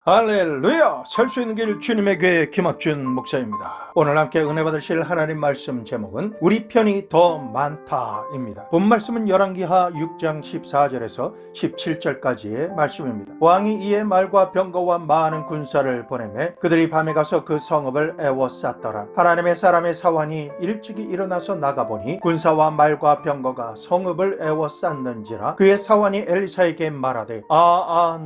할렐루야! 살 수 있는 길 주님의 교회 김학준 목사입니다. 오늘 함께 은혜 받으실 하나님 말씀 제목은 우리 편이 더 많다입니다. 본 말씀은 열왕기하 6장 14절에서 17절까지의 말씀입니다. 왕이 이에 말과 병거와 많은 군사를 보내매 그들이 밤에 가서 그 성읍을 에워쌌더라. 하나님의 사람의 사환이 일찍이 일어나서 나가보니 군사와 말과 병거가 성읍을 에워쌌는지라. 그의 사환이 엘리사에게 말하되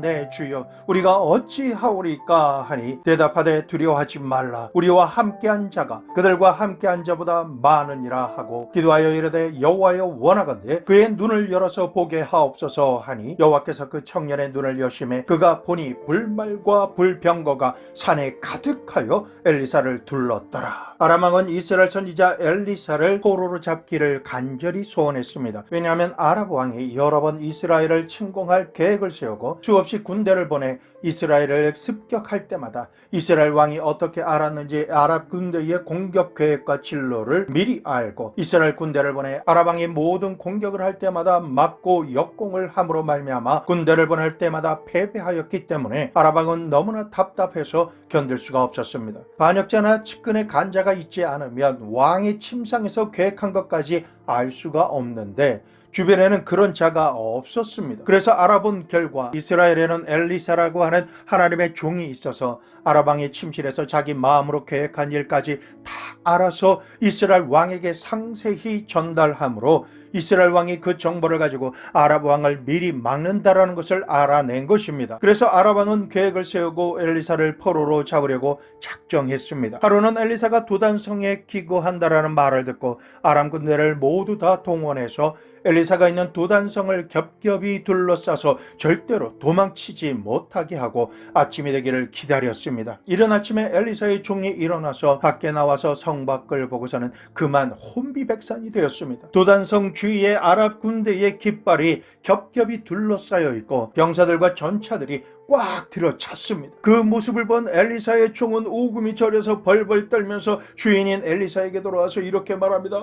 내 주여 우리가 어찌 하오리까 하니 대답하되 두려워하지 말라. 우리와 함께한 자가 그들과 함께한 자보다 많으니라 하고 기도하여 이르되 여호와여 원하건대 그의 눈을 열어서 보게 하옵소서 하니 여호와께서 그 청년의 눈을 여심해 그가 보니 불말과 불병거가 산에 가득하여 엘리사를 둘렀더라. 아람 왕은 이스라엘 선지자 엘리사를 포로로 잡기를 간절히 소원했습니다. 왜냐하면 아람 왕이 여러 번 이스라엘을 침공할 계획을 세우고 수없이 군대를 보내 이스라엘을 습격할 때마다 이스라엘 왕이 어떻게 알았는지 아랍 군대의 공격 계획과 진로를 미리 알고 이스라엘 군대를 보내 아랍 왕이 모든 공격을 할 때마다 막고 역공을 함으로 말미암아 군대를 보낼 때마다 패배하였기 때문에 아랍 왕은 너무나 답답해서 견딜 수가 없었습니다. 반역자나 측근의 간자가 있지 않으면 왕이 침상에서 계획한 것까지 알 수가 없는데 주변에는 그런 자가 없었습니다. 그래서 알아본 결과 이스라엘에는 엘리사라고 하는 하나님의 종이 있어서 아람 왕이 침실에서 자기 마음으로 계획한 일까지 다 알아서 이스라엘 왕에게 상세히 전달하므로 이스라엘 왕이 그 정보를 가지고 아람 왕을 미리 막는다라는 것을 알아낸 것입니다. 그래서 아람 왕은 계획을 세우고 엘리사를 포로로 잡으려고 작정했습니다. 하루는 엘리사가 도단성에 기거한다라는 말을 듣고 아람 군대를 모두 다 동원해서 엘리사가 있는 도단성을 겹겹이 둘러싸서 절대로 도망치지 못하게 하고 아침이 되기를 기다렸습니다. 이른 아침에 엘리사의 종이 일어나서 밖에 나와서 성 밖을 보고서는 그만 혼비백산이 되었습니다. 도단성 주위에 아랍 군대의 깃발이 겹겹이 둘러싸여 있고 병사들과 전차들이 꽉 들어찼습니다. 그 모습을 본 엘리사의 종은 오금이 저려서 벌벌 떨면서 주인인 엘리사에게 돌아와서 이렇게 말합니다.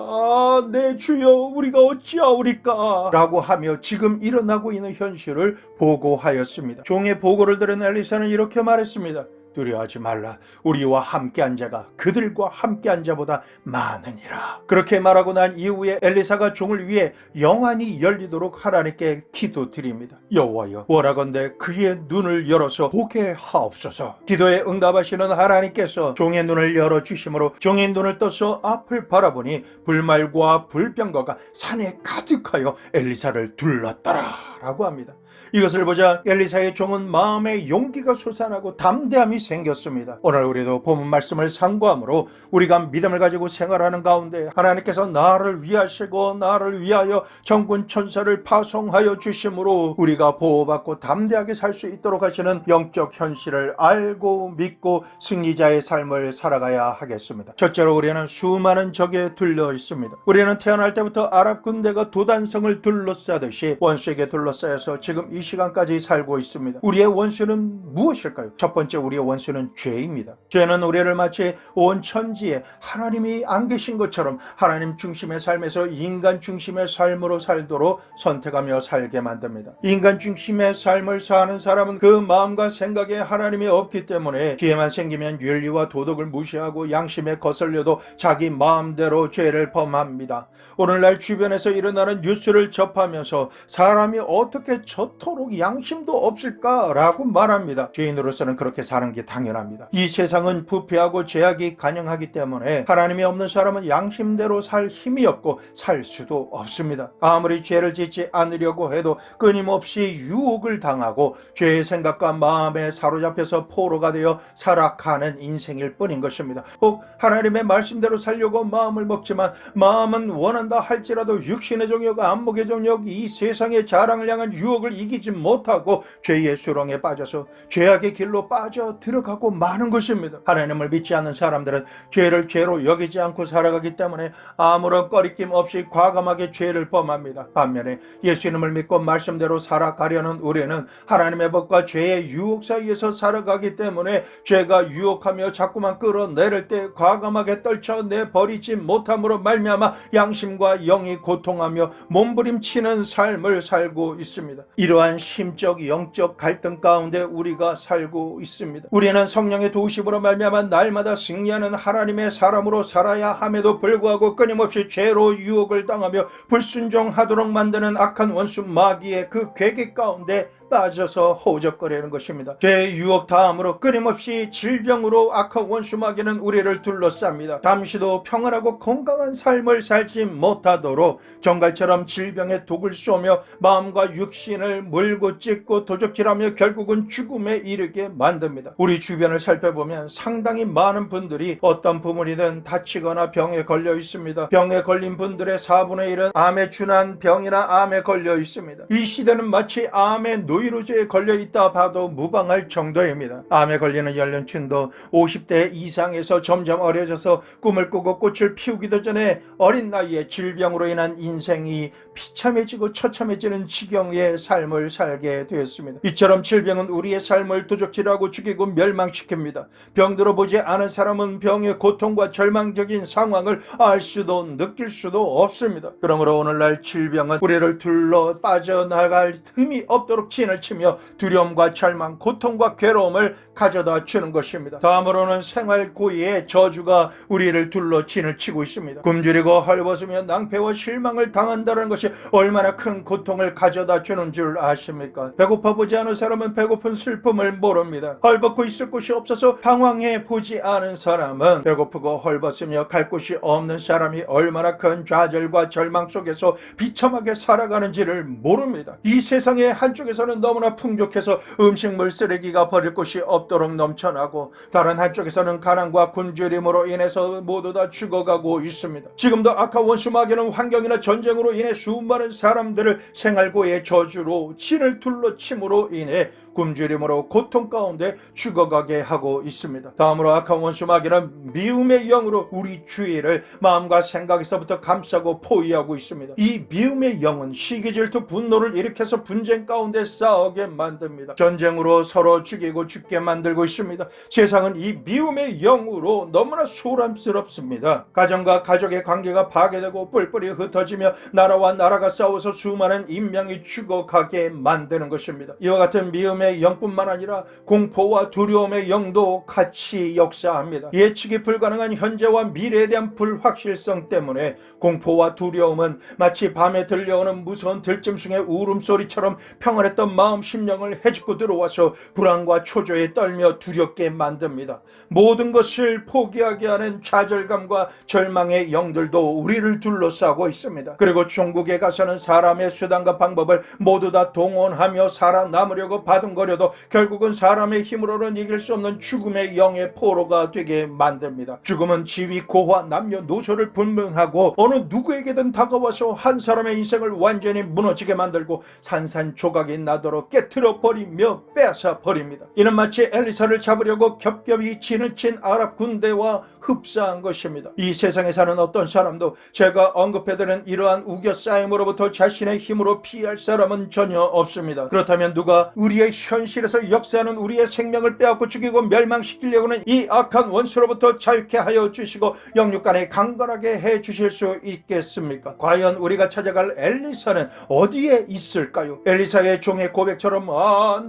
내 주여 우리가 어찌하오리까 라고 하며 지금 일어나고 있는 현실을 보고하였습니다. 종의 보고를 들은 엘리사는 이렇게 말했습니다. 두려워하지 말라. 우리와 함께한 자가 그들과 함께한 자보다 많으니라. 그렇게 말하고 난 이후에 엘리사가 종을 위해 영안이 열리도록 하나님께 기도드립니다. 여호와여 원하건대 그의 눈을 열어서 보게 하옵소서. 기도에 응답하시는 하나님께서 종의 눈을 열어주심으로 종의 눈을 떠서 앞을 바라보니 불말과 불병거가 산에 가득하여 엘리사를 둘렀더라 라고 합니다. 이것을 보자 엘리사의 종은 마음에 용기가 솟아나고 담대함이 생겼습니다. 오늘 우리도 본문 말씀을 상고함으로 우리가 믿음을 가지고 생활하는 가운데 하나님께서 나를 위하시고 나를 위하여 전군 천사를 파송하여 주심으로 우리가 보호받고 담대하게 살 수 있도록 하시는 영적 현실을 알고 믿고 승리자의 삶을 살아가야 하겠습니다. 첫째로 우리는 수많은 적에 둘려 있습니다. 우리는 태어날 때부터 아랍 군대가 도단성을 둘러싸듯이 원수에게 둘러싸여서 지금 이 시간까지 살고 있습니다. 우리의 원수는 무엇일까요? 첫 번째 우리의 원수는 죄입니다. 죄는 우리를 마치 온 천지에 하나님이 안 계신 것처럼 하나님 중심의 삶에서 인간 중심의 삶으로 살도록 선택하며 살게 만듭니다. 인간 중심의 삶을 사는 사람은 그 마음과 생각에 하나님이 없기 때문에 기회만 생기면 윤리와 도덕을 무시하고 양심에 거슬려도 자기 마음대로 죄를 범합니다. 오늘날 주변에서 일어나는 뉴스를 접하면서 사람이 어떻게 저토록 양심도 없을까라고 말합니다. 죄인으로서는 그렇게 사는 게 당연합니다. 이 세상은 부패하고 죄악이 간영하기 때문에 하나님이 없는 사람은 양심대로 살 힘이 없고 살 수도 없습니다. 아무리 죄를 짓지 않으려고 해도 끊임없이 유혹을 당하고 죄의 생각과 마음에 사로잡혀서 포로가 되어 살아가는 인생일 뿐인 것입니다. 혹 하나님의 말씀대로 살려고 마음을 먹지만 마음은 원한다 할지라도 육신의 정욕, 안목의 정욕, 이 세상의 자랑을 향한 유혹을 이기지 못하고 죄의 수렁에 빠져서 죄악의 길로 빠져 들어가고 마는 것입니다. 하나님을 믿지 않는 사람들은 죄를 죄로 여기지 않고 살아가기 때문에 아무런 꺼리낌 없이 과감하게 죄를 범합니다. 반면에 예수님을 믿고 말씀대로 살아가려는 우리는 하나님의 법과 죄의 유혹 사이에서 살아가기 때문에 죄가 유혹하며 자꾸만 끌어내릴 때 과감하게 떨쳐내버리지 못함으로 말미암아 양심과 영이 고통하며 몸부림치는 삶을 살고 살고 있습니다. 이러한 심적 영적 갈등 가운데 우리가 살고 있습니다. 우리는 성령의 도우심으로 말미암아 날마다 승리하는 하나님의 사람으로 살아야 함에도 불구하고 끊임없이 죄로 유혹을 당하며 불순종하도록 만드는 악한 원수 마귀의 그 괴계 가운데 빠져서 허우적거리는 것입니다. 죄의 유혹 다음으로 끊임없이 질병으로 악한 원수 마귀는 우리를 둘러쌉니다. 잠시도 평안하고 건강한 삶을 살지 못하도록 정갈처럼 질병의 독을 쏘며 마음과 육신을 물고 찢고 도적질하며 결국은 죽음에 이르게 만듭니다. 우리 주변을 살펴보면 상당히 많은 분들이 어떤 부분이든 다치거나 병에 걸려 있습니다. 병에 걸린 분들의 4분의 1은 암에 준한 병이나 암에 걸려 있습니다. 이 시대는 마치 암의 노이로제에 걸려 있다 봐도 무방할 정도입니다. 암에 걸리는 연령층도 50대 이상에서 점점 어려져서 꿈을 꾸고 꽃을 피우기도 전에 어린 나이에 질병으로 인한 인생이 비참해지고 처참해지는 지경의 삶을 살게 되었습니다. 이처럼 질병은 우리의 삶을 도적질하고 죽이고 멸망시킵니다. 병들어 보지 않은 사람은 병의 고통과 절망적인 상황을 알 수도 느낄 수도 없습니다. 그러므로 오늘날 질병은 우리를 둘러 빠져나갈 틈이 없도록 진을 치며 두려움과 절망, 고통과 괴로움을 가져다 주는 것입니다. 다음으로는 생활 고의의 저주가 우리를 둘러 진을 치고 있습니다. 굶주리고 헐벗으며 낭패와 실망을 당한다는 것이 얼마나 큰 고통을 가져다 주는 줄 아십니까? 배고파 보지 않은 사람은 배고픈 슬픔을 모릅니다. 헐벗고 있을 곳이 없어서 방황해 보지 않은 사람은 배고프고 헐벗으며 갈 곳이 없는 사람이 얼마나 큰 좌절과 절망 속에서 비참하게 살아가는지를 모릅니다. 이 세상의 한쪽에서는 너무나 풍족해서 음식물 쓰레기가 버릴 곳이 없도록 넘쳐나고 다른 한쪽에서는 가난과 굶주림으로 인해서 모두 다 죽어가고 있습니다. 지금도 악한 원수 마귀는 환경이나 전쟁으로 인해 수많은 사람들을 생활고의 저주로 진을 둘러침으로 인해 굶주림으로 고통 가운데 죽어가게 하고 있습니다. 다음으로 악한 원수 마귀는 미움의 영으로 우리 주위를 마음과 생각에서부터 감싸고 포위하고 있습니다. 이 미움의 영은 시기, 질투, 분노를 일으켜서 분쟁 가운데 싸우게 만듭니다. 전쟁으로 서로 죽이고 죽게 만들고 있습니다. 세상은 이 미움의 영으로 너무나 소란스럽습니다. 가정과 가족의 관계가 파괴되고 뿔뿔이 흩어지며 나라와 나라가 싸워서 수많은 인명이 죽어가게 만드는 것입니다. 이와 같은 미움의 영뿐만 아니라 공포와 두려움의 영도 같이 역사합니다. 예측이 불가능한 현재와 미래에 대한 불확실성 때문에 공포와 두려움은 마치 밤에 들려오는 무서운 들짐승의 울음소리처럼 평안했던 마음 심령을 헤집고 들어와서 불안과 초조에 떨며 두렵게 만듭니다. 모든 것을 포기하게 하는 좌절감과 절망의 영들도 우리를 둘러싸고 있습니다. 그리고 중국에 가서는 사람의 수단과 방법을 모두 다 동원하며 살아남으려고 바둥거려도 결국은 사람의 힘으로는 이길 수 없는 죽음의 영의 포로가 되게 만듭니다. 죽음은 지위, 고화, 남녀노소를 분명하고 어느 누구에게든 다가와서 한 사람의 인생을 완전히 무너지게 만들고 산산조각이 나도록 깨트려 버리며 빼앗아 버립니다. 이는 마치 엘리사를 잡으려고 겹겹이 진을 친 아랍 군대와 흡사한 것입니다. 이 세상에 사는 어떤 사람도 제가 언급해드린 이러한 우겨싸임으로부터 자신의 힘으로 피할 사람은 전혀 없습니다. 그렇다면 누가 우리의 현실에서 역사하는 우리의 생명을 빼앗고 죽이고 멸망시키려고는 이 악한 원수로부터 자유케 하여 주시고 영육간에 강건하게 해 주실 수 있겠습니까? 과연 우리가 찾아갈 엘리사는 어디에 있을까요? 엘리사의 종의 고백처럼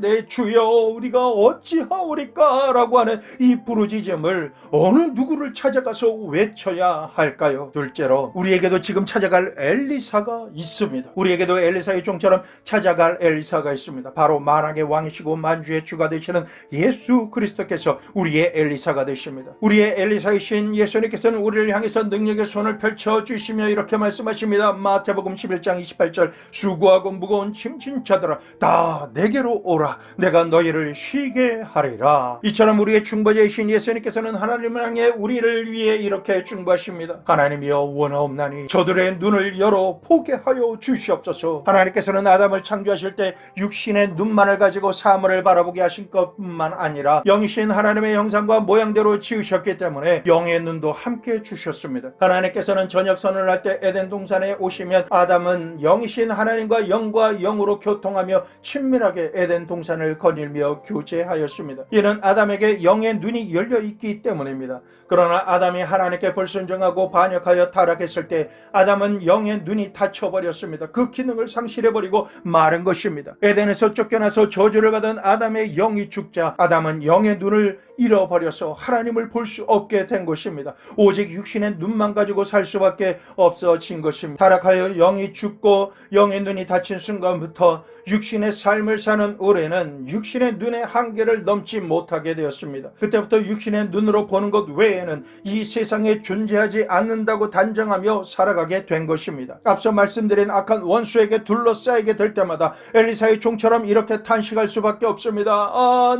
내 주여 우리가 어찌하오리까 라고 하는 이 부르짖음을 어느 누구를 찾아가서 외쳐야 할까요? 둘째로 우리에게도 지금 찾아갈 엘리사가 있습니다. 우리에게도 엘리사의 종처럼 찾아갈 엘리사가 있습니다. 바로 만왕의 왕이시고 만주의 주가 되시는 예수 그리스도께서 우리의 엘리사가 되십니다. 우리의 엘리사이신 예수님께서는 우리를 향해서 능력의 손을 펼쳐주시며 이렇게 말씀하십니다. 마태복음 11장 28절 수고하고 무거운 짐진 자들아 다 내게로 오라 내가 너희를 쉬게 하리라. 이처럼 우리의 중보자이신 예수님께서는 하나님을 향해 우리를 위해 이렇게 중보하십니다. 하나님이여 원하옵나니 저들의 눈을 열어 보게 하여 주시옵소서. 하나님께서는 아담을 창조하실 때 육신의 눈만을 가지고 사물을 바라보게 하신 것뿐만 아니라 영이신 하나님의 형상과 모양대로 지으셨기 때문에 영의 눈도 함께 주셨습니다. 하나님께서는 저녁 선언을 할 때 에덴 동산에 오시면 아담은 영이신 하나님과 영과 영으로 교통하며 친밀하게 에덴 동산을 거닐며 교제하였습니다. 이는 아담에게 영의 눈이 열려 있기 때문입니다. 그러나 아담이 하나님께 불순종하고 반역하여 타락했을 때 아담은 영의 눈이 닫혀버렸습니다. 그 기능을 상실해버리고 마른 것입니다. 에덴에서 쫓겨나서 저주를 받은 아담의 영이 죽자 아담은 영의 눈을 잃어버려서 하나님을 볼 수 없게 된 것입니다. 오직 육신의 눈만 가지고 살 수밖에 없어진 것입니다. 타락하여 영이 죽고 영의 눈이 닫힌 순간부터 육신의 삶을 사는 우리는 육신의 눈의 한계를 넘지 못하게 되었습니다. 그때부터 육신의 눈으로 보는 것 외에는 이 세상에 존재하지 않는다고 단정하며 살아가게 된 것입니다. 앞서 말씀드린 악한 원수에게 둘러싸이게 될 때마다 엘리사의 종처럼 이렇게 탄식할 수밖에 없습니다.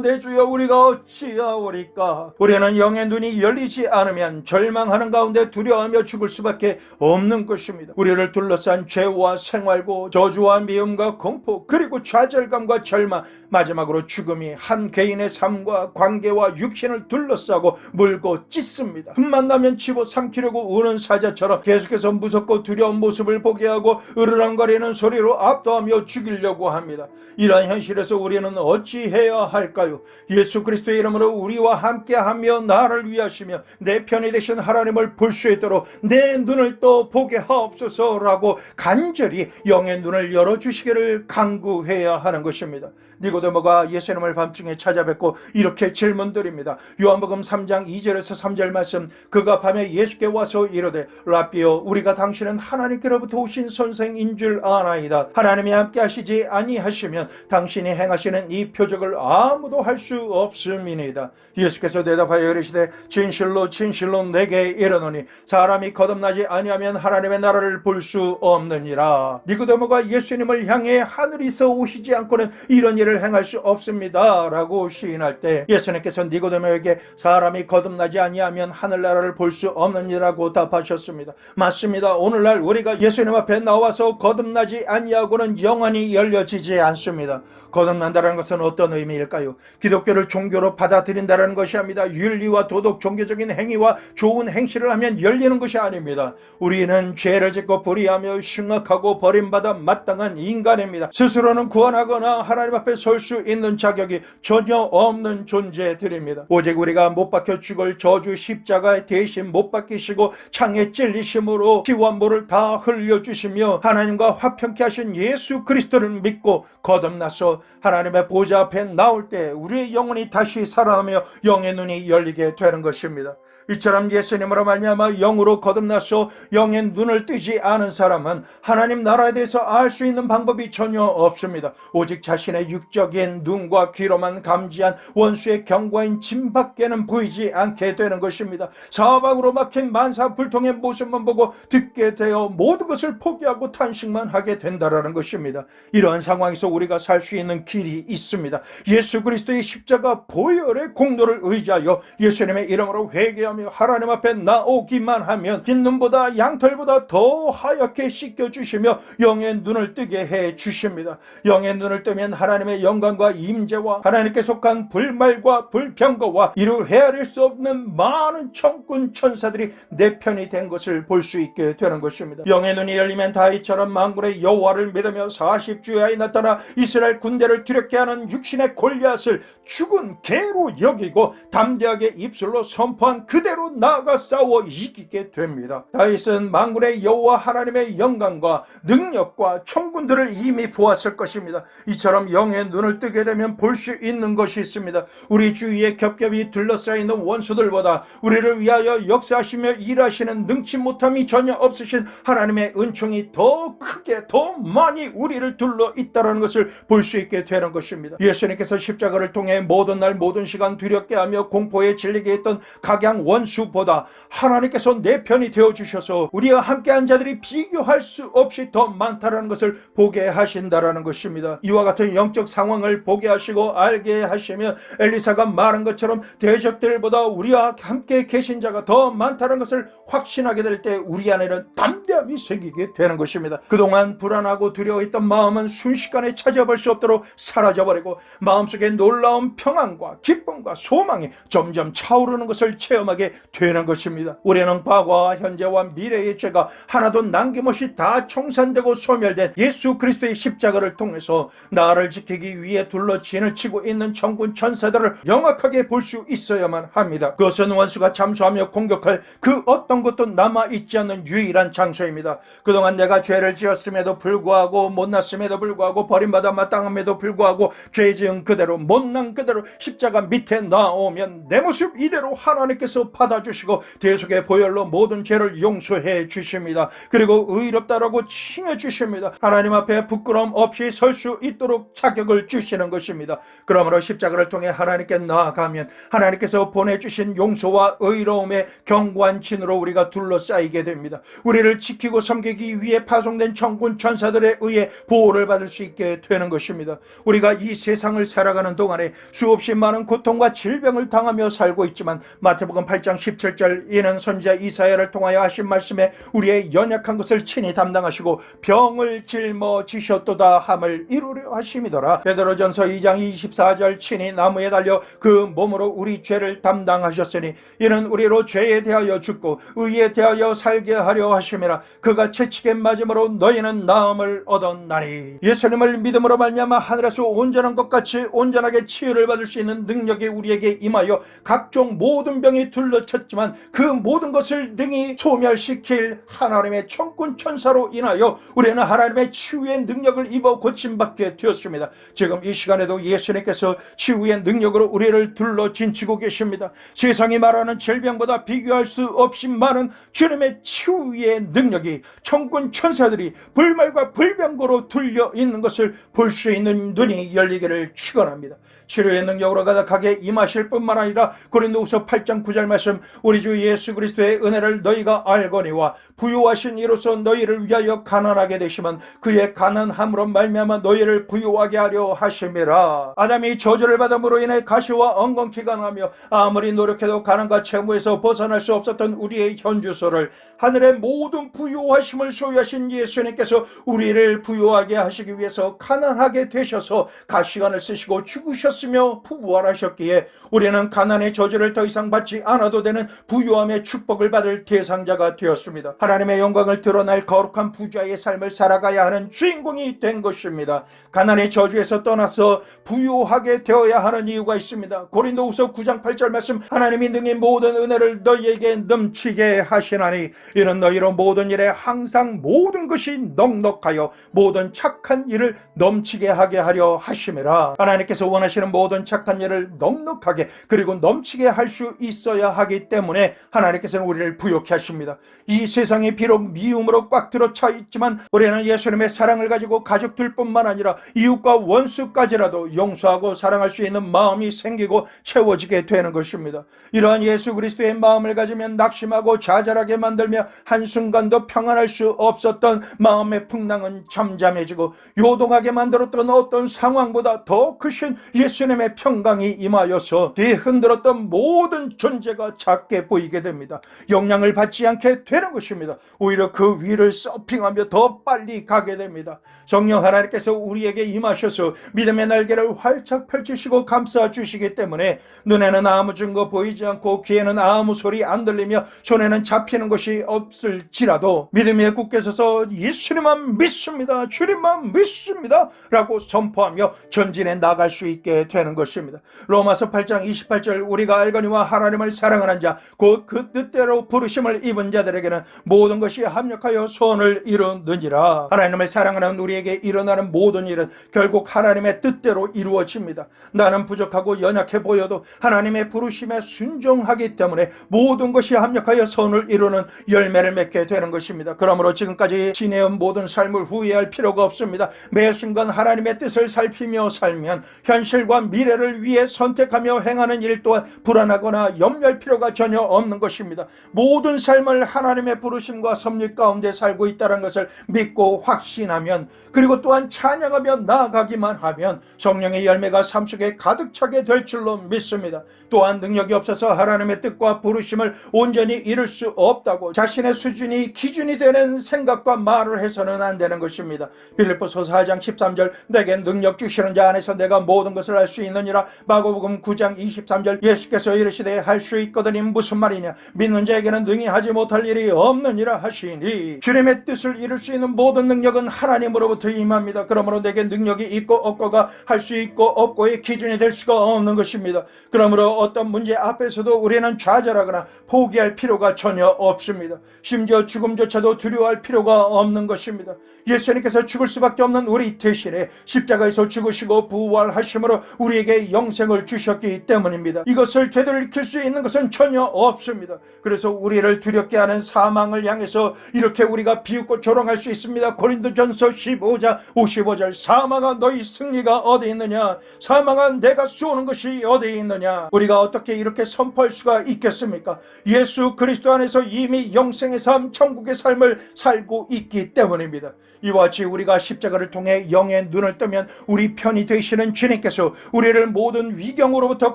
내 주여, 우리가 어찌하오리까. 우리는 영의 눈이 열리지 않으면 절망하는 가운데 두려워하며 죽을 수밖에 없는 것입니다. 우리를 둘러싼 죄와 생활고 저주와 미움과 공포 그리고 좌절감과 절망, 마지막으로 죽음이 한 개인의 삶과 관계와 육신을 둘러싸고 물고 찢습니다. 틈만 나면 집어삼키려고 우는 사자처럼 계속해서 무섭고 두려운 모습을 보게 하고 으르렁거리는 소리로 압도하며 죽이려고 합니다. 이러한 현실에서 우리는 어찌해야 할까요? 예수 그리스도의 이름으로 우리와 함께하며 나를 위하시며 내 편이 되신 하나님을 볼 수 있도록 내 눈을 또 보게 하옵소서라고 간절히 영의 눈을 열어주시기를 간구해야 하는 것입니다. 니고데모가 예수님을 밤중에 찾아뵙고 이렇게 질문드립니다. 요한복음 3장 2절에서 3절 말씀, 그가 밤에 예수께 와서 이르되 라삐여, 우리가 당신은 하나님께로부터 오신 선생인 줄 아나이다. 하나님이 함께 하시지 아니하시면 당신이 행하시는 이 표적을 아무도 할 수 없음이니이다. 예수께서 대답하여 이르시되 진실로 진실로 내게 이르노니 사람이 거듭나지 아니하면 하나님의 나라를 볼 수 없느니라. 니고데모가 예수님을 향해 하늘에서 오시지 않고는 이런 일을 행할 수 없습니다 라고 시인할 때 예수님께서 니고데모에게 사람이 거듭나지 아니하면 하늘나라를 볼 수 없느니라고 답하셨습니다. 맞습니다. 오늘날 우리가 예수님 앞에 나와서 거듭나지 아니하고는 영원히 열려지지 않습니다. 거듭난다는 것은 어떤 의미일까요? 기독교를 종교로 받아들인다는 것이 아닙니다. 윤리와 도덕, 종교적인 행위와 좋은 행실을 하면 열리는 것이 아닙니다. 우리는 죄를 짓고 불의하며 흉악하고 버림받아 마땅한 인간입니다. 스스로는 구원하거나 하나님 앞에 설 수 있는 자격이 전혀 없는 존재들입니다. 오직 우리가 못 박혀 죽을 저주 십자가에 대신 못 박히시고 창에 찔리심으로 피와 물을 다 흘려주시며 하나님과 화평케 하신 예수 그리스도를 믿고 거듭나서 하나님의 보좌 앞에 나올 때 우리의 영혼이 다시 살아나며 영의 눈이 열리게 되는 것입니다. 이처럼 예수님으로 말미암아 영으로 거듭나서 영의 눈을 뜨지 않은 사람은 하나님 나라에 대해서 알 수 있는 방법이 전혀 없습니다. 오직 자신의 육적인 눈과 귀로만 감지한 원수의 경과인 짐밖에는 보이지 않게 되는 것입니다. 사방으로 막힌 만사불통의 모습만 보고 듣게 되어 모든 것을 포기하고 탄식만 하게 된다라는 것입니다. 이러한 상황에서 우리가 살 수 있는 길이 있습니다. 예수 그리스도의 십자가 보혈의 공로를 의지하여 예수님의 이름으로 회개하며 하나님 앞에 나오기만 하면 흰 눈보다 양털보다 더 하얗게 씻겨주시며 영의 눈을 뜨게 해주십니다. 영의 눈을 뜨면 하나님의 영광과 임재와 하나님께 속한 불말과 불평거와 이루 헤아릴 수 없는 많은 천군 천사들이 내 편이 된 것을 볼 수 있게 되는 것입니다. 영의 눈이 열리면 다윗처럼 만군의 여호와를 믿으며 40주야에 나타나 이스라엘 군대를 두렵게 하는 육신의 골리앗을 죽은 개로 여기고 담대하게 입술로 선포한 그대로 나아가 싸워 이기게 됩니다. 다윗은 만군의 여호와 하나님의 영광과 능력과 천군들을 이미 보았을 것입니다. 이처럼 영의 눈을 뜨게 되면 볼 수 있는 것이 있습니다. 우리 주위에 겹겹이 둘러싸이는 원수들보다 우리를 위하여 역사하시며 일하시는 능치 못함이 전혀 없으신 하나님의 은총이 더 크게 더 많이 우리를 둘러 있다는 것을 볼 수 있게 되는 것입니다. 예수님께서 십자가를 통해 모든 날 모든 시간 두렵게 하며 공포에 질리게 했던 각양 원수보다 하나님께서 내 편이 되어주셔서 우리와 함께한 자들이 비교할 수 없이 더 많다는 것을 보게 하신다라는 것입니다. 이와 같은 영적 상황을 보게 하시고 알게 하시며 엘리사가 말한 것처럼 대적들보다 우리와 함께 계신 자가 더 많다는 것을 확신하게 될 때 우리 안에는 담대함이 생기게 되는 것입니다. 그동안 불안하고 두려워했던 마음은 순식간에 찾아볼 수 없도록 사라져버리고 마음속에 놀라운 평안과 기쁨과 소망이 점점 차오르는 것을 체험하게 되는 것입니다. 우리는 과거와 현재와 미래의 죄가 하나도 남김없이 다 청산되고 소멸된 예수 그리스도의 십자가를 통해서 나를 지키기 위해 둘러 진을 치고 있는 천군 천사들을 명확하게 볼 수 있어야만 합니다. 그것은 원수가 잠수하며 공격할 그 어떤 것도 남아있지 않는 유일한 장소입니다. 그동안 내가 죄를 지었음에도 불구하고, 못났음에도 불구하고, 버림받아 마땅함에도 불구하고 죄 지은 그대로, 못난 그대로 십자가 밑에 나오면 내 모습 이대로 하나님께서 받아주시고 대속의 보혈로 모든 죄를 용서해 주십니다. 그리고 의롭다라고 칭해 주십니다. 하나님 앞에 부끄러움 없이 설 수 있도록 자격을 주시는 것입니다. 그러므로 십자가를 통해 하나님께 나아가면 하나님께서 보내주신 용서와 의로움의 견고한 진으로 우리가 둘러싸이게 됩니다. 우리를 지키고 섬기기 위해 파송된 천군 천사들에 의해 보호를 받을 수 있게 되는 것입니다. 우리가 이 세상을 살아가는 동안에 수없이 많은 고통과 질병을 당하며 살고 있지만 마태복음 8장 17절, 이는 선지자 이사야를 통하여 하신 말씀에 우리의 연약한 것을 친히 담당하시고 병을 짊어지셨도다 함을 이루려 하심이더라. 베드로전서 2장 24절, 친히 나무에 달려 그 몸으로 우리 죄를 담당하셨으니 이는 우리로 죄에 대하여 죽고 의에 대하여 살게 하려 하심이라. 그가 채찍에 맞음으로 너희는 나음을 얻었나니. 예수님을 믿음으로 말미암아 하늘에서 온전한 것 같이 온전하게 치유를 받을 수 있는 능력이 우리에게 임하여 각종 모든 병이 둘러쳤지만 그 모든 것을 능히 소멸시킬 하나님의 천군 천사로 인하여 우리는 하나님의 치유의 능력을 입어 고침받게 되었습니다. 지금 이 시간에도 예수님께서 치유의 능력으로 우리를 둘러 진치고 계십니다. 세상이 말하는 질병보다 비교할 수 없이 많은 주님의 치유의 능력이 천군 천사들이 불말과 불병거로 둘려 있는 것을 볼 수 있는 눈이 열리기를 축원합니다. 치료의 능력으로 가득하게 임하실 뿐만 아니라 고린도후서 8장 9절 말씀, 우리 주 예수 그리스도의 은혜를 너희가 알거니와 부요하신 이로써 너희를 위하여 가난하게 되시면 그의 가난함으로 말미암아 너희를 부요하게 하려 하심이라. 아담이 저주를 받음으로 인해 가시와 엉겅퀴가 나며 아무리 노력해도 가난과 채무에서 벗어날 수 없었던 우리의 현주소를 하늘의 모든 부요하심을 소유하신 예수님께서 우리를 부요하게 하시기 위해서 가난하게 되셔서 가시관을 쓰시고 죽으셨으며 부활하셨기에 우리는 가난의 저주를 더 이상 받지 않아도 되는 부요함의 축복을 받을 대상자가 되었습니다. 하나님의 영광을 드러날 거룩한 부자의 삶을 살아가야 하는 주인공이 된 것입니다. 가난의 저주에서 떠나서 부요하게 되어야 하는 이유가 있습니다. 고린도후서 9장 8절 말씀, 하나님이 능히 모든 은혜를 너희에게 넘치게 하시나니 이는 너희로 모든 일에 항상 모든 것이 넉넉하여 모든 착한 일을 넘치게 하게 하려 하심이라. 하나님께서 원하시는 모든 착한 일을 넉넉하게 그리고 넘치게 할 수 있어야 하기 때문에 하나님께서는 우리를 부요케 하십니다. 이 세상이 비록 미움으로 꽉 들어차 있지만 우리는 예수님의 사랑을 가지고 가족들뿐만 아니라 이웃과 원수까지라도 용서하고 사랑할 수 있는 마음이 생기고 채워지게 되는 것입니다. 이러한 예수 그리스도의 마음을 가지면 낙심하고 좌절하게 만들며 한순간도 평안할 수 없었던 마음의 풍랑은 잠잠해지고 요동하게 만들었던 어떤 상황보다 더 크신 예수님의 평강이 임하여서 뒤흔들었던 모든 존재가 작게 보이게 됩니다. 영향을 받지 않게 되는 것입니다. 오히려 그 위를 서핑하며 더 빨리 가게 됩니다. 성령 하나님께서 우리에게 임하셔서 믿음의 날개를 활짝 펼치시고 감싸 주시기 때문에 눈에는 아무 증거 보이지 않고 귀에는 아무 소리 안 들리며 손에는 잡히는 것이 없을지라도 믿음에 굳게 서서 예수님만 믿습니다, 주님만 믿습니다 라고 선포하며 전진해 나갈 수 있게 되는 것입니다. 로마서 8장 28절, 우리가 알거니와 하나님을 사랑하는 자 곧 그 뜻대로 부르심을 입은 자들에게는 모든 것이 합력하여 소원을 이루느니라. 하나님을 사랑하는 우리에게 일어나는 모든 일은 결국 하나님의 뜻대로 이루어집니다. 나는 부족하고 연약해 보여도 하나님의 부르심에 순종하기 때문에 모든 것이 합력하여 선을 이루는 열매를 맺게 되는 것입니다. 그러므로 지금까지 지내온 모든 삶을 후회할 필요가 없습니다. 매 순간 하나님의 뜻을 살피며 살면 현실과 오늘과 미래를 위해 선택하며 행하는 일 또한 불안하거나 염려할 필요가 전혀 없는 것입니다. 모든 삶을 하나님의 부르심과 섭리 가운데 살고 있다는 것을 믿고 확신하면, 그리고 또한 찬양하며 나아가기만 하면 성령의 열매가 삶 속에 가득 차게 될 줄로 믿습니다. 또한 능력이 없어서 하나님의 뜻과 부르심을 온전히 이룰 수 없다고 자신의 수준이 기준이 되는 생각과 말을 해서는 안 되는 것입니다. 빌립보서 4장 13절 내게 능력 주시는 자 안에서 내가 모든 것을 할 수 있느니라. 마가복음 9장 23절 예수께서 이르시되 할 수 있거든이 무슨 말이냐, 믿는 자에게는 능히 하지 못할 일이 없느니라 하시니, 주님의 뜻을 이룰 수 있는 모든 능력은 하나님으로부터 임합니다. 그러므로 내게 능력이 있고 없고가 할 수 있고 없고의 기준이 될 수가 없는 것입니다. 그러므로 어떤 문제 앞에서도 우리는 좌절하거나 포기할 필요가 전혀 없습니다. 심지어 죽음조차도 두려워할 필요가 없는 것입니다. 예수님께서 죽을 수밖에 없는 우리 대신에 십자가에서 죽으시고 부활하심으로 우리에게 영생을 주셨기 때문입니다. 이것을 제대로 익힐 수 있는 것은 전혀 없습니다. 그래서 우리를 두렵게 하는 사망을 향해서 이렇게 우리가 비웃고 조롱할 수 있습니다. 고린도전서 15장 55절 사망아 너희 승리가 어디 있느냐, 사망아 내가 쏘는 것이 어디 있느냐. 우리가 어떻게 이렇게 선포할 수가 있겠습니까? 예수 그리스도 안에서 이미 영생의 삶, 천국의 삶을 살고 있기 때문입니다. 이와 같이 우리가 십자가를 통해 영의 눈을 뜨면 우리 편이 되시는 주님께서 우리를 모든 위경으로부터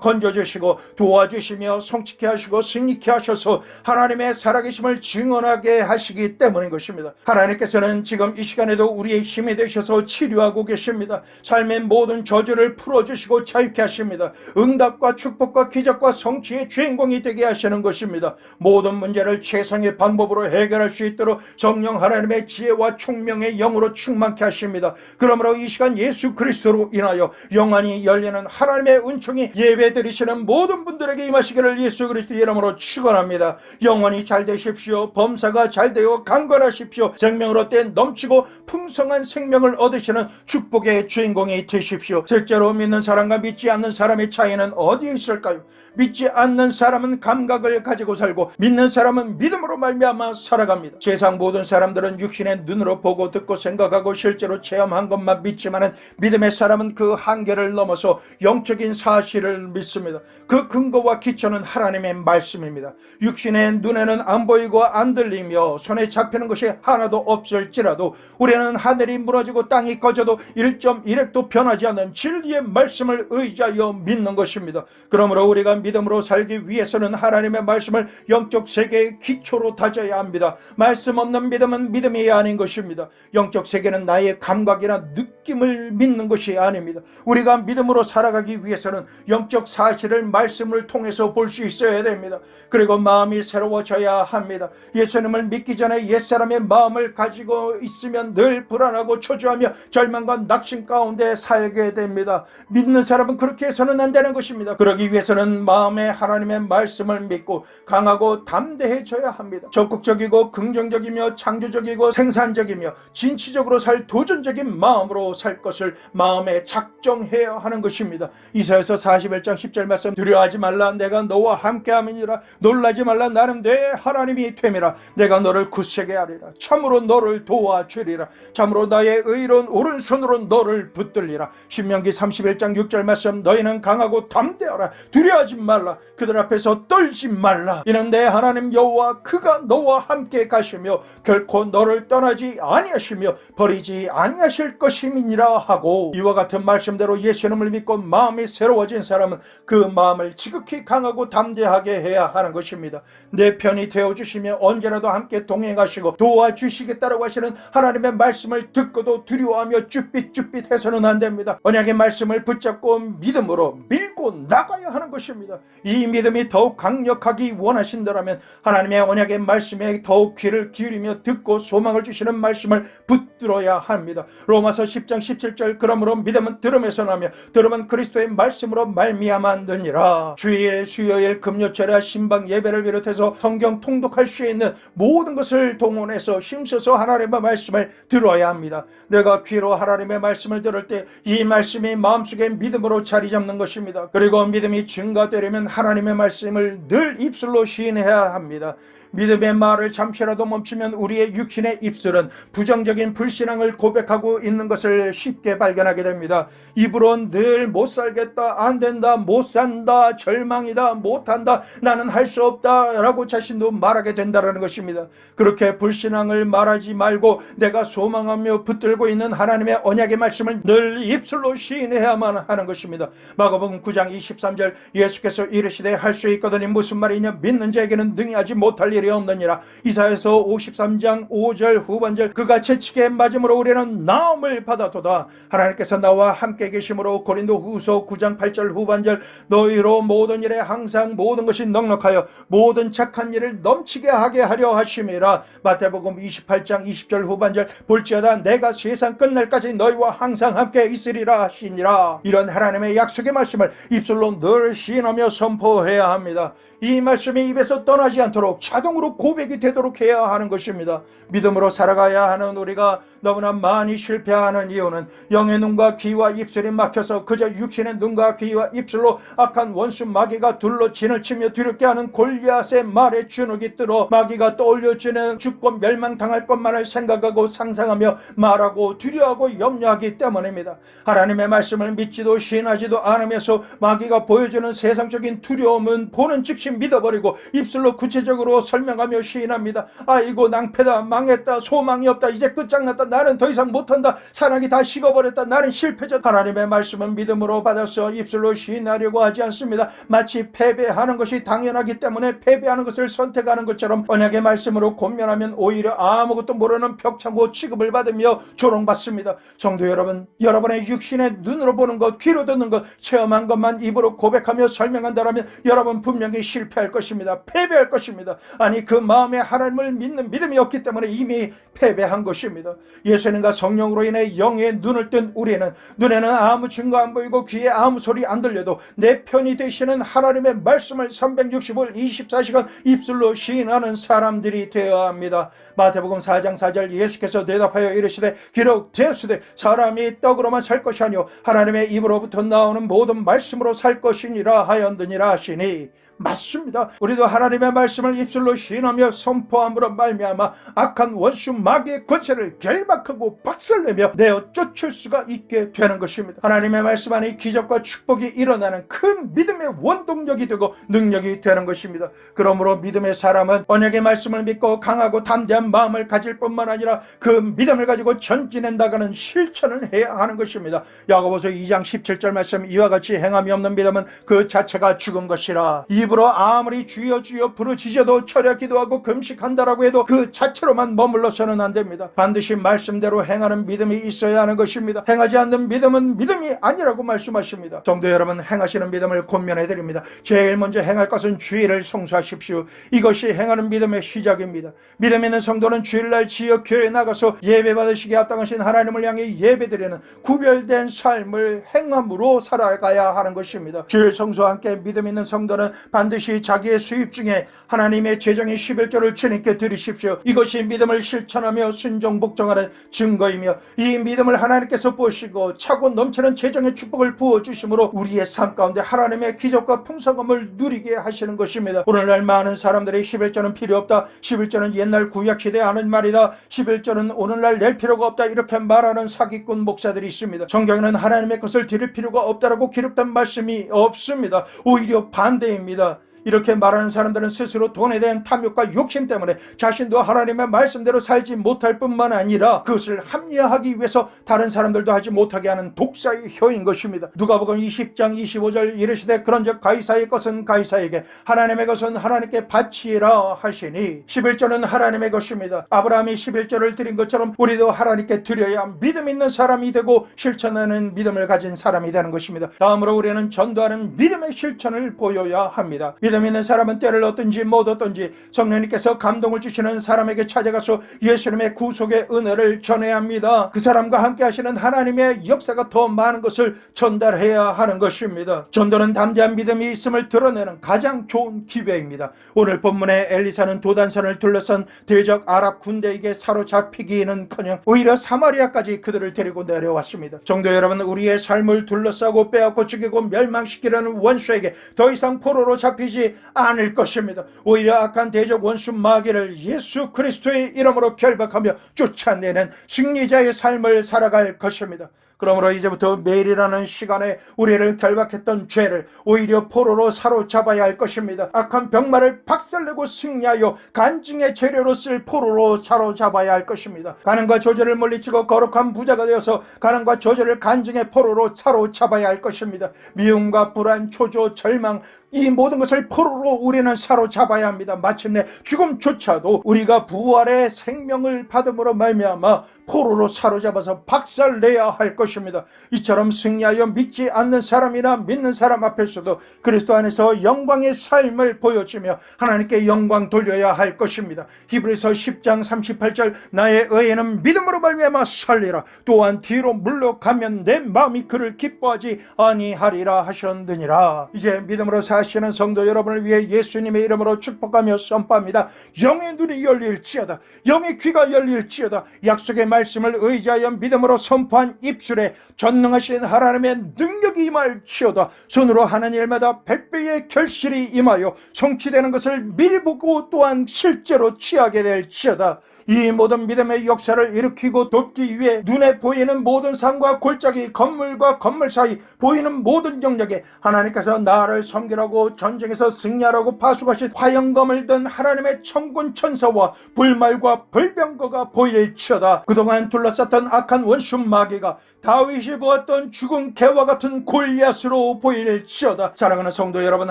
건져주시고 도와주시며 성취케 하시고 승리케 하셔서 하나님의 살아계심을 증언하게 하시기 때문인 것입니다. 하나님께서는 지금 이 시간에도 우리의 힘이 되셔서 치료하고 계십니다. 삶의 모든 저주를 풀어주시고 자유케 하십니다. 응답과 축복과 기적과 성취의 주인공이 되게 하시는 것입니다. 모든 문제를 최상의 방법으로 해결할 수 있도록 성령 하나님의 지혜와 총명의 영으로 충만케 하십니다. 그러므로 이 시간 예수 그리스도로 인하여 영안이 열리는 하나님의 은총이 예배드리시는 모든 분들에게 임하시기를 예수 그리스도의 이름으로 축원합니다. 영원히 잘 되십시오. 범사가 잘 되어 강건하십시오. 생명으로 때 넘치고 풍성한 생명을 얻으시는 축복의 주인공이 되십시오. 실제로 믿는 사람과 믿지 않는 사람의 차이는 어디에 있을까요? 믿지 않는 사람은 감각을 가지고 살고 믿는 사람은 믿음으로 말미암아 살아갑니다. 세상 모든 사람들은 육신의 눈으로 보고 듣고 생각하고 실제로 체험한 것만 믿지만은 믿음의 사람은 그 한계를 넘어서 영적인 사실을 믿습니다. 그 근거와 기초는 하나님의 말씀입니다. 육신의 눈에는 안 보이고 안 들리며 손에 잡히는 것이 하나도 없을지라도 우리는 하늘이 무너지고 땅이 꺼져도 1.1핵도 변하지 않는 진리의 말씀을 의지하여 믿는 것입니다. 그러므로 우리가 믿음으로 살기 위해서는 하나님의 말씀을 영적 세계의 기초로 다져야 합니다. 말씀 없는 믿음은 믿음이 아닌 것입니다. 영적 세계는 나의 감각이나 느낌을 믿는 것이 아닙니다. 우리가 믿음으로 살아가기 위해서는 영적 사실을 말씀을 통해서 볼 수 있어야 됩니다. 그리고 마음이 새로워져야 합니다. 예수님을 믿기 전에 옛사람의 마음을 가지고 있으면 늘 불안하고 초조하며 절망과 낙심 가운데 살게 됩니다. 믿는 사람은 그렇게 해서는 안 되는 것입니다. 그러기 위해서는 마음에 하나님의 말씀을 믿고 강하고 담대해져야 합니다. 적극적이고 긍정적이며 창조적이고 생산적이며 진취적으로 살 도전적인 마음으로 살 것을 마음에 작정해야 하는 것입니다. 이사야서 41장 10절 말씀 두려워하지 말라 내가 너와 함께함이니라 놀라지 말라 나는 내 하나님이 됨이라 내가 너를 굳세게 하리라 참으로 너를 도와주리라 참으로 나의 의로운 오른손으로 너를 붙들리라. 신명기 31장 6절 말씀 너희는 강하고 담대하라 두려워하지 말라 그들 앞에서 떨지 말라 이는 내 하나님 여호와 그가 너와 함께 가시며 결코 너를 떠나지 아니하시며 버리지 아니하실 것임이니라 하고, 이와 같은 말씀대로 예수님을 믿고 마음이 새로워진 사람은 그 마음을 지극히 강하고 담대하게 해야 하는 것입니다. 내 편이 되어주시며 언제라도 함께 동행하시고 도와주시겠다라고 하시는 하나님의 말씀을 듣고도 두려워하며 쭈삣쭈삣 해서는 안 됩니다. 언약의 말씀을 붙잡고 믿음으로 밀고 나가야 하는 것입니다. 이 믿음이 더욱 강력하기 원하신다면 하나님의 언약의 말씀에 더욱 귀를 기울이며 듣고 소망을 주시는 말씀을 붙들어야 합니다. 로마서 10장 17절 그러므로 믿음은 들음에서 나며 들음은 그리스도의 말씀으로 말미암았느니라. 주일, 수요일, 금요철에 신방 예배를 비롯해서 성경 통독할 수 있는 모든 것을 동원해서 힘써서 하나님의 말씀을 들어야 합니다. 내가 귀로 하나님의 말씀을 들을 때 이 말씀이 마음속에 믿음으로 자리 잡는 것입니다. 그리고 믿음이 증가되려면 하나님의 말씀을 늘 입술로 시인해야 합니다. 믿음의 말을 잠시라도 멈추면 우리의 육신의 입술은 부정적인 불신앙을 고백하고 있는 것을 쉽게 발견하게 됩니다. 입으로 늘 늘 못 살겠다, 안 된다, 못 산다, 절망이다, 못한다, 나는 할 수 없다 라고 자신도 말하게 된다는 것입니다. 그렇게 불신앙을 말하지 말고 내가 소망하며 붙들고 있는 하나님의 언약의 말씀을 늘 입술로 시인해야만 하는 것입니다. 마가복음 9장 23절 예수께서 이르시되 할 수 있거든이 무슨 말이냐, 믿는 자에게는 능히 하지 못할 일이 없느니라. 이사야서 53장 5절 후반절 그가 채찍에 맞음으로 우리는 나음을 받았도다. 하나님께서 나와 함께 계심으로 고린도후서 9장 8절 후반절 너희로 모든 일에 항상 모든 것이 넉넉하여 모든 착한 일을 넘치게 하게 하려 하심이라. 마태복음 28장 20절 후반절 볼지어다 내가 세상 끝날까지 너희와 항상 함께 있으리라 하시니라. 이런 하나님의 약속의 말씀을 입술로 늘 시인하며 선포해야 합니다. 이 말씀이 입에서 떠나지 않도록 자동으로 고백이 되도록 해야 하는 것입니다. 믿음으로 살아가야 하는 우리가 너무나 많이 실패하는 이유는 영의 눈과 귀와 입술이 막혀서 그저 육신의 눈과 귀와 입술로 악한 원수 마귀가 둘러 진을 치며 두렵게 하는 골리앗의 말에 주눅이 들어 마귀가 떠올려주는 죽고 멸망당할 것만을 생각하고 상상하며 말하고 두려워하고 염려하기 때문입니다. 하나님의 말씀을 믿지도 신하지도 않으면서 마귀가 보여주는 세상적인 두려움은 보는 즉시 믿어버리고 입술로 구체적으로 설명하며 시인합니다. 아이고 낭패다, 망했다, 소망이 없다, 이제 끝장났다, 나는 더 이상 못한다, 사랑이 다 식어버렸다, 나는 실패졌다. 하나님의 말씀은 믿음으로 받아서 입술로 시인하려고 하지 않습니다. 마치 패배하는 것이 당연하기 때문에 패배하는 것을 선택하는 것처럼 언약의 말씀으로 권면하면 오히려 아무것도 모르는 벽창고 취급을 받으며 조롱받습니다. 성도 여러분, 여러분의 육신의 눈으로 보는 것, 귀로 듣는 것, 체험한 것만 입으로 고백하며 설명한다면 여러분 분명히 실패할 것입니다. 패배할 것입니다. 아니 그 마음에 하나님을 믿는 믿음이 없기 때문에 이미 패배한 것입니다. 예수님과 성령으로 인해 영의 눈을 뜬 우리는 눈에는 아무 증거 안 보이고 귀에 아무 소리 안 들려도 내 편이 되시는 하나님의 말씀을 365일 24시간 입술로 시인하는 사람들이 되어야 합니다. 마태복음 4장 4절 예수께서 대답하여 이르시되 기록되었으되 사람이 떡으로만 살 것이 아니요 하나님의 입으로부터 나오는 모든 말씀으로 살 것이니라 하였느니라 하시니 맞습니다. 우리도 하나님의 말씀을 입술로 시인하며 선포함으로 말미암아 악한 원수 마귀의 권세를 결박하고 박살내며 내어 쫓을 수가 있게 되는 것입니다. 하나님의 말씀 안에 기적과 축복이 일어나는 큰 믿음의 원동력이 되고 능력이 되는 것입니다. 그러므로 믿음의 사람은 언약의 말씀을 믿고 강하고 담대한 마음을 가질 뿐만 아니라 그 믿음을 가지고 전진해 나가는 실천을 해야 하는 것입니다. 야고보서 2장 17절 말씀 이와 같이 행함이 없는 믿음은 그 자체가 죽은 것이라. 입으로 아무리 주여 주여 부르짖어도 철야 기도하고 금식한다라고 해도 그 자체로만 머물러서는 안 됩니다. 반드시 말씀대로 행하는 믿음이 있어야 하는 것입니다. 행하지 않는 믿음은 믿음이 아니라고 말씀하십니다. 성도 여러분, 행하시는 믿음을 권면해 드립니다. 제일 먼저 행할 것은 주일을 성수하십시오. 이것이 행하는 믿음의 시작입니다. 믿음 있는 성도는 주일날 지역 교회에 나가서 예배 받으시기에 합당하신 하나님을 향해 예배드리는 구별된 삶을 행함으로 살아가야 하는 것입니다. 주일 성수와 함께 믿음 있는 성도는 반드시 자기의 수입 중에 하나님의 재정의 11조를 주님께 드리십시오. 이것이 믿음을 실천하며 순종복종하는 증거이며 이 믿음을 하나님께서 보시고 차고 넘치는 재정의 축복을 부어주심으로 우리의 삶 가운데 하나님의 기적과 풍성함을 누리게 하시는 것입니다. 오늘날 많은 사람들이 11조는 필요 없다, 11조는 옛날 구약시대에 하는 말이다, 11조는 오늘날 낼 필요가 없다 이렇게 말하는 사기꾼 목사들이 있습니다. 성경에는 하나님의 것을 드릴 필요가 없다라고 기록된 말씀이 없습니다. 오히려 반대입니다. 이렇게 말하는 사람들은 스스로 돈에 대한 탐욕과 욕심 때문에 자신도 하나님의 말씀대로 살지 못할 뿐만 아니라 그것을 합리화하기 위해서 다른 사람들도 하지 못하게 하는 독사의 혀인 것입니다. 누가복음 20장 25절 이르시되 그런즉 가이사의 것은 가이사에게 하나님의 것은 하나님께 바치라 하시니 11조는 하나님의 것입니다. 아브라함이 11조를 드린 것처럼 우리도 하나님께 드려야 믿음 있는 사람이 되고 실천하는 믿음을 가진 사람이 되는 것입니다. 다음으로 우리는 전도하는 믿음의 실천을 보여야 합니다. 믿음 있는 사람은 때를 얻든지 못 얻든지 성령님께서 감동을 주시는 사람에게 찾아가서 예수님의 구속의 은혜를 전해야 합니다. 그 사람과 함께 하시는 하나님의 역사가 더 많은 것을 전달해야 하는 것입니다. 전도는 담대한 믿음이 있음을 드러내는 가장 좋은 기회입니다. 오늘 본문에 엘리사는 도단산을 둘러싼 대적 아랍 군대에게 사로잡히기는커녕 오히려 사마리아까지 그들을 데리고 내려왔습니다. 성도 여러분, 우리의 삶을 둘러싸고 빼앗고 죽이고 멸망시키려는 원수에게 더 이상 포로로 잡히지 않을 것입니다. 오히려 악한 대적 원수 마귀를 예수 그리스도의 이름으로 결박하며 쫓아내는 승리자의 삶을 살아갈 것입니다. 그러므로 이제부터 매일이라는 시간에 우리를 결박했던 죄를 오히려 포로로 사로잡아야 할 것입니다. 악한 병마를 박살내고 승리하여 간증의 재료로 쓸 포로로 사로잡아야 할 것입니다. 가난과 조절을 물리치고 거룩한 부자가 되어서 가난과 조절을 간증의 포로로 사로잡아야 할 것입니다. 미움과 불안, 초조, 절망, 이 모든 것을 포로로 우리는 사로잡아야 합니다. 마침내 죽음조차도 우리가 부활의 생명을 받음으로 말미암아 포로로 사로잡아서 박살내야 할 것입니다. 이처럼 승리하여 믿지 않는 사람이나 믿는 사람 앞에서도 그리스도 안에서 영광의 삶을 보여주며 하나님께 영광 돌려야 할 것입니다. 히브리서 10장 38절 나의 의인은 믿음으로 말미암아 살리라. 또한 뒤로 물러가면 내 마음이 그를 기뻐하지 아니하리라 하셨느니라. 이제 믿음으로 사시는 성도 여러분을 위해 예수님의 이름으로 축복하며 선포합니다. 영의 눈이 열릴지어다. 영의 귀가 열릴지어다. 약속의 말씀을 의지하여 믿음으로 선포한 입술에 전능하신 하나님의 능력이 임할지어다. 손으로 하는 일마다 100배의 결실이 임하여 성취되는 것을 미리 보고 또한 실제로 취하게 될지어다. 이 모든 믿음의 역사를 일으키고 돕기 위해 눈에 보이는 모든 산과 골짜기, 건물과 건물 사이 보이는 모든 영역에 하나님께서 나를 섬기라고 전쟁에서 승리하라고 파수하신 화영검을 든 하나님의 천군 천사와 불말과 불병거가 보일지어다. 그동안 둘러쌌던 악한 원수 마귀가 다윗이 보았던 죽은 개와 같은 골리앗으로 보일지어다. 사랑하는 성도 여러분,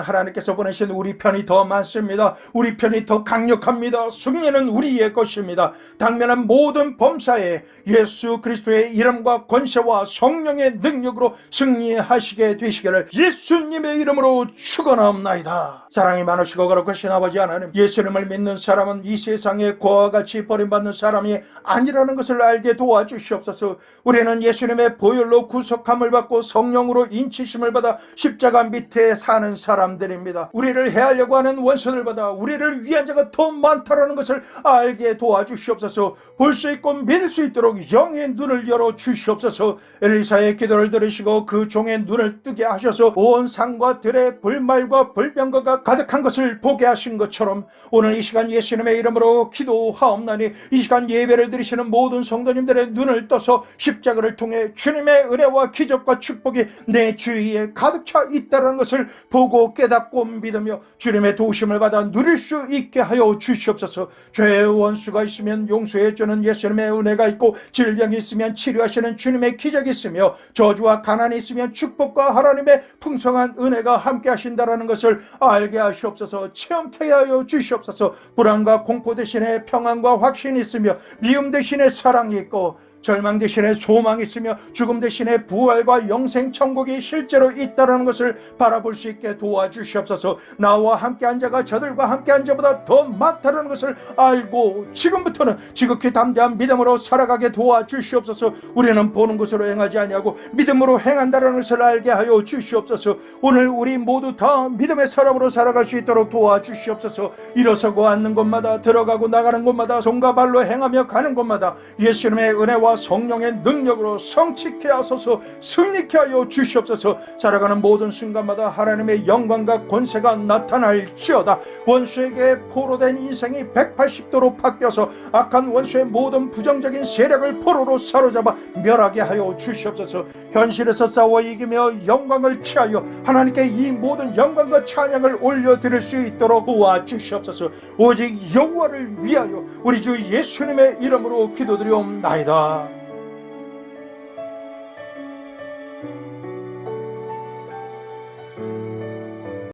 하나님께서 보내신 우리 편이 더 많습니다. 우리 편이 더 강력합니다. 승리는 우리의 것입니다. 당면한 모든 범사에 예수 그리스도의 이름과 권세와 성령의 능력으로 승리하시게 되시기를 예수님의 이름으로 축원하옵나이다. 사랑이 많으시고 거룩하신 아버지 하나님, 예수님을 믿는 사람은 이 세상에 고아와 같이 버림받는 사람이 아니라는 것을 알게 도와주시옵소서. 우리는 예수님의 보혈로 구속함을 받고 성령으로 인치심을 받아 십자가 밑에 사는 사람들입니다. 우리를 해하려고 하는 원수들 보다 우리를 위한 자가 더 많다라는 것을 알게 도와주시옵소서. 볼 수 있고 믿을 수 있도록 영의 눈을 열어 주시옵소서. 엘리사의 기도를 들으시고 그 종의 눈을 뜨게 하셔서 온 산과 들에 불말과 불병거가 가득한 것을 보게 하신 것처럼 오늘 이 시간 예수님의 이름으로 기도하옵나니 이 시간 예배를 드리시는 모든 성도님들의 눈을 떠서 십자가를 통해 주님의 은혜와 기적과 축복이 내 주위에 가득 차 있다는 것을 보고 깨닫고 믿으며 주님의 도우심을 받아 누릴 수 있게 하여 주시옵소서. 죄의 원수가 있으면 용서해 주는 예수님의 은혜가 있고 질병이 있으면 치료하시는 주님의 기적이 있으며 저주와 가난이 있으면 축복과 하나님의 풍성한 은혜가 함께 하신다라는 것을 알게 하시옵소서. 체험케 하여 주시옵소서. 불안과 공포 대신에 평안과 확신이 있으며 미움 대신에 사랑이 있고 절망 대신에 소망이 있으며 죽음 대신에 부활과 영생 천국이 실제로 있다는 것을 바라볼 수 있게 도와주시옵소서. 나와 함께한 자가 저들과 함께한 자보다 더 많다는 것을 알고 지금부터는 지극히 담대한 믿음으로 살아가게 도와주시옵소서. 우리는 보는 것으로 행하지 아니하고 믿음으로 행한다는 것을 알게 하여 주시옵소서. 오늘 우리 모두 다 믿음의 사람으로 살아갈 수 있도록 도와주시옵소서. 일어서고 앉는 곳마다 들어가고 나가는 곳마다 손과 발로 행하며 가는 곳마다 예수님의 은혜와 성령의 능력으로 성취케 하소서. 승리케 하여 주시옵소서. 살아가는 모든 순간마다 하나님의 영광과 권세가 나타날지어다. 원수에게 포로된 인생이 180도로 바뀌어서 악한 원수의 모든 부정적인 세력을 포로로 사로잡아 멸하게 하여 주시옵소서. 현실에서 싸워 이기며 영광을 취하여 하나님께 이 모든 영광과 찬양을 올려드릴 수 있도록 도와주시옵소서. 오직 여호와를 위하여 우리 주 예수님의 이름으로 기도드리옵나이다.